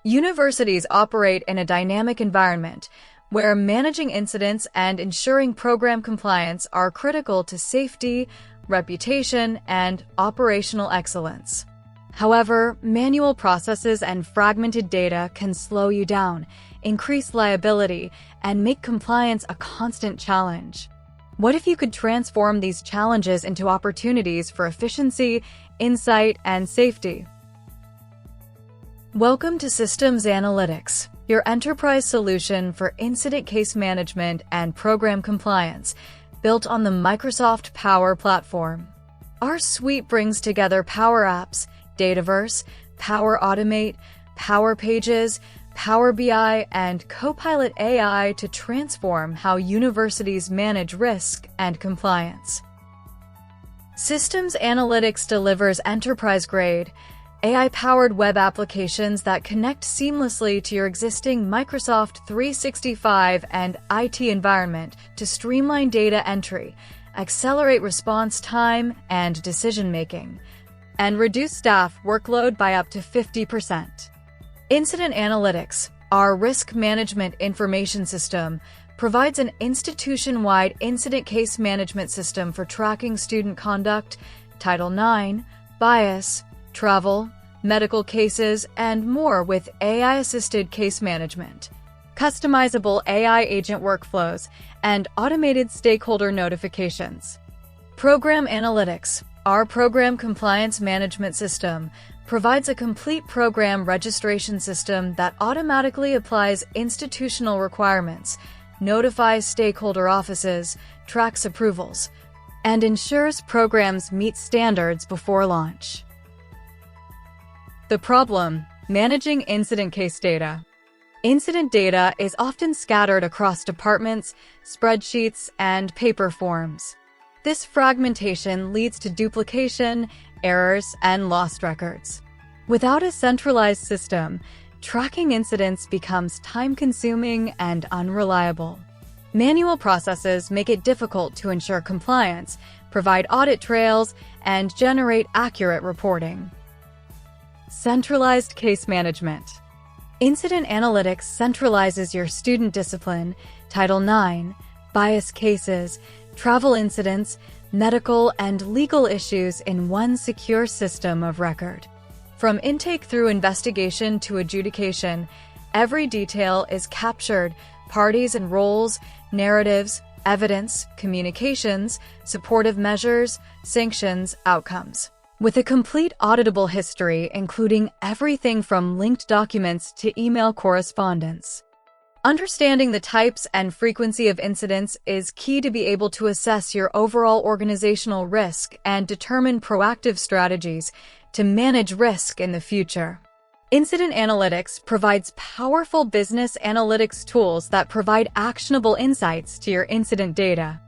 Universities operate in a dynamic environment where managing incidents and ensuring program compliance are critical to safety, reputation, and operational excellence. However, manual processes and fragmented data can slow you down, increase liability, and make compliance a constant challenge. What if you could transform these challenges into opportunities for efficiency, insight, and safety? Welcome to SystemsAnalytix, your enterprise solution for incident case management and program compliance, built on the Microsoft Power Platform. Our suite brings together Power Apps, Dataverse, Power Automate, Power Pages, Power BI, and Copilot AI to transform how universities manage risk and compliance. SystemsAnalytix delivers enterprise-grade, AI-powered web applications that connect seamlessly to your existing Microsoft 365 and IT environment to streamline data entry, accelerate response time and decision-making, and reduce staff workload by up to 50%. IncidentAnalytix, our risk management information system, provides an institution-wide incident case management system for tracking student conduct, Title IX, bias, travel, medical cases, and more with AI-assisted case management, customizable AI agent workflows, and automated stakeholder notifications. Program Analytics, our program compliance management system, provides a complete program registration system that automatically applies institutional requirements, notifies stakeholder offices, tracks approvals, and ensures programs meet standards before launch. The problem: managing incident case data. Incident data is often scattered across departments, spreadsheets, and paper forms. This fragmentation leads to duplication, errors, and lost records. Without a centralized system, tracking incidents becomes time-consuming and unreliable. Manual processes make it difficult to ensure compliance, provide audit trails, and generate accurate reporting. Centralized case management. IncidentAnalytix centralizes your student discipline, Title IX, bias cases, travel incidents, medical and legal issues in one secure system of record. From intake through investigation to adjudication, every detail is captured: parties and roles, narratives, evidence, communications, supportive measures, sanctions, outcomes. With a complete auditable history, including everything from linked documents to email correspondence. Understanding the types and frequency of incidents is key to be able to assess your overall organizational risk and determine proactive strategies to manage risk in the future. IncidentAnalytix provides powerful business analytics tools that provide actionable insights to your incident data.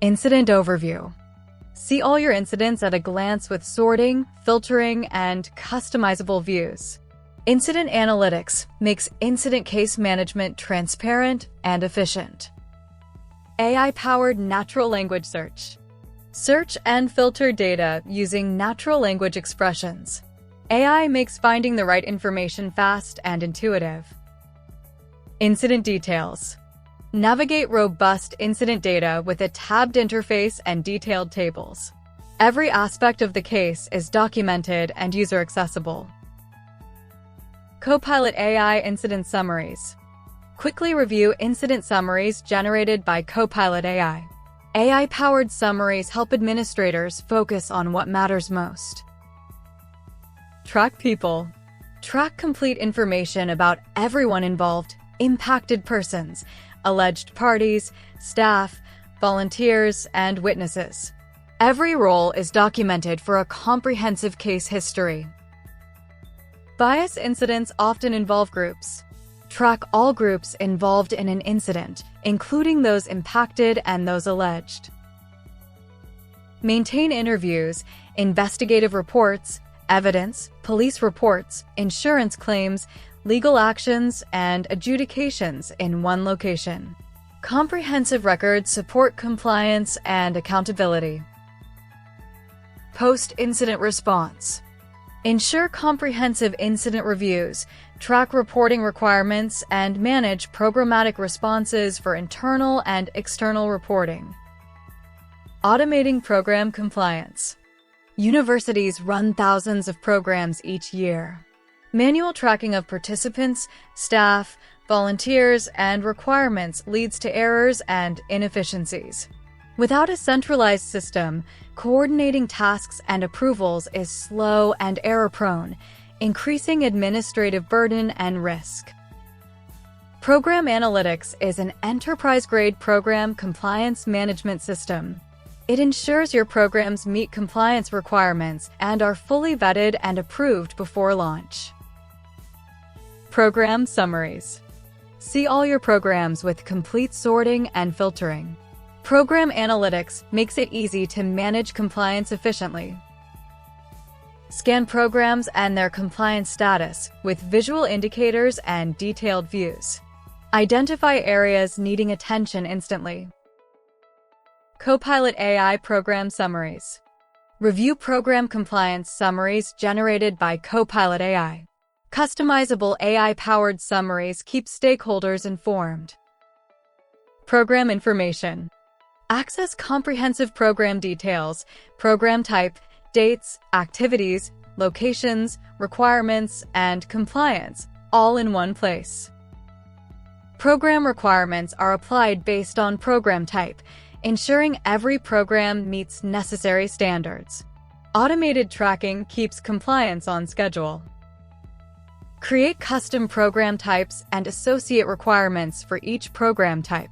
Incident Overview. See all your incidents at a glance with sorting, filtering, and customizable views. IncidentAnalytix makes incident case management transparent and efficient. AI-powered natural language search. Search and filter data using natural language expressions. AI makes finding the right information fast and intuitive. Incident Details. Navigate robust incident data with a tabbed interface and detailed tables. Every aspect of the case is documented and user-accessible. Copilot AI Incident Summaries. Quickly review incident summaries generated by Copilot AI. AI-powered summaries help administrators focus on what matters most. Track People. Track complete information about everyone involved: impacted persons, alleged parties, staff, volunteers, and witnesses. Every role is documented for a comprehensive case history. Bias incidents often involve groups. Track all groups involved in an incident, including those impacted and those alleged. Maintain interviews, investigative reports, evidence, police reports, insurance claims, legal actions, and adjudications in one location. Comprehensive records support compliance and accountability. Post-incident response. Ensure comprehensive incident reviews, track reporting requirements, and manage programmatic responses for internal and external reporting. Automating program compliance. Universities run thousands of programs each year. Manual tracking of participants, staff, volunteers, and requirements leads to errors and inefficiencies. Without a centralized system, coordinating tasks and approvals is slow and error-prone, increasing administrative burden and risk. Program Analytics is an enterprise-grade program compliance management system. It ensures your programs meet compliance requirements and are fully vetted and approved before launch. Program Summaries. See all your programs with complete sorting and filtering. Program Analytics makes it easy to manage compliance efficiently. Scan programs and their compliance status with visual indicators and detailed views. Identify areas needing attention instantly. Copilot AI Program Summaries. Review program compliance summaries generated by Copilot AI. Customizable AI-powered summaries keep stakeholders informed. Program Information. Access comprehensive program details, program type, dates, activities, locations, requirements, and compliance, all in one place. Program requirements are applied based on program type, ensuring every program meets necessary standards. Automated tracking keeps compliance on schedule. Create custom program types and associate requirements for each program type.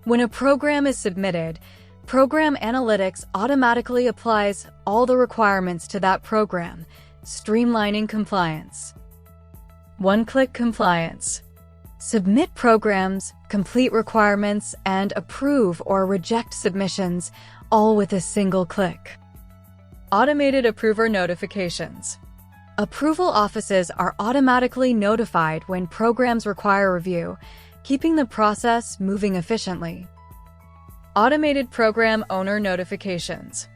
When a program is submitted, Program Analytics automatically applies all the requirements to that program, streamlining compliance. One-click compliance. Submit programs, complete requirements, and approve or reject submissions, all with a single click. Automated approver notifications. Approval offices are automatically notified when programs require review, keeping the process moving efficiently. Automated program owner notifications.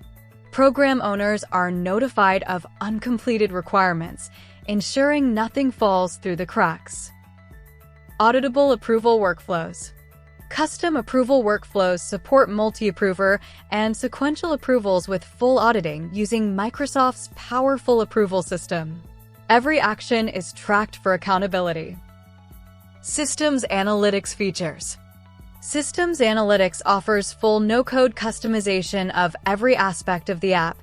Program owners are notified of uncompleted requirements, ensuring nothing falls through the cracks. Auditable approval workflows. Custom approval workflows support multi-approver and sequential approvals with full auditing using Microsoft's powerful approval system. Every action is tracked for accountability. SystemsAnalytix features. SystemsAnalytix offers full no-code customization of every aspect of the app,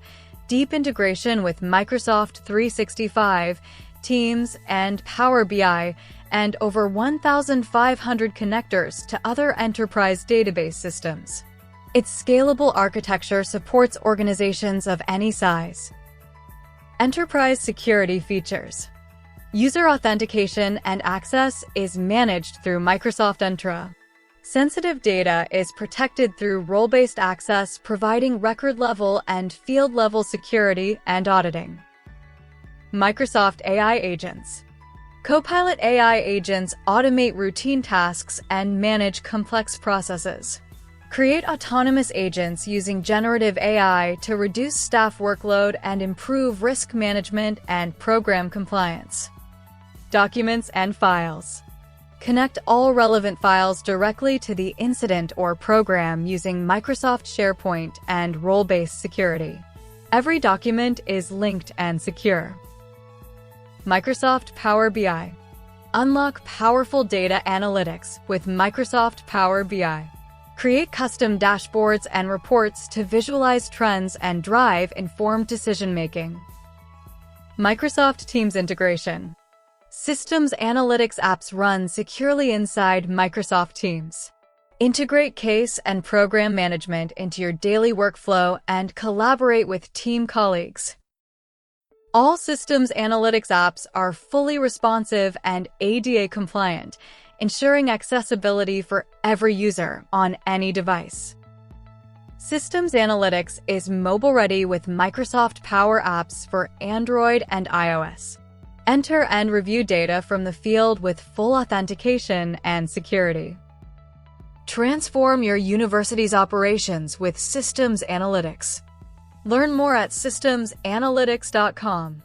deep integration with Microsoft 365, Teams, and Power BI, and over 1,500 connectors to other enterprise database systems. Its scalable architecture supports organizations of any size. Enterprise security features. User authentication and access is managed through Microsoft Entra. Sensitive data is protected through role-based access, providing record-level and field-level security and auditing. Microsoft AI agents. Copilot AI agents automate routine tasks and manage complex processes. Create autonomous agents using generative AI to reduce staff workload and improve risk management and program compliance. Documents and files. Connect all relevant files directly to the incident or program using Microsoft SharePoint and role-based security. Every document is linked and secure. Microsoft Power BI. Unlock powerful data analytics with Microsoft Power BI. Create custom dashboards and reports to visualize trends and drive informed decision-making. Microsoft Teams integration. SystemsAnalytix apps run securely inside Microsoft Teams. Integrate case and program management into your daily workflow and collaborate with team colleagues. All SystemsAnalytix apps are fully responsive and ADA compliant, ensuring accessibility for every user on any device. SystemsAnalytix is mobile-ready with Microsoft Power Apps for Android and iOS. Enter and review data from the field with full authentication and security. Transform your university's operations with SystemsAnalytix. Learn more at systemsanalytix.com.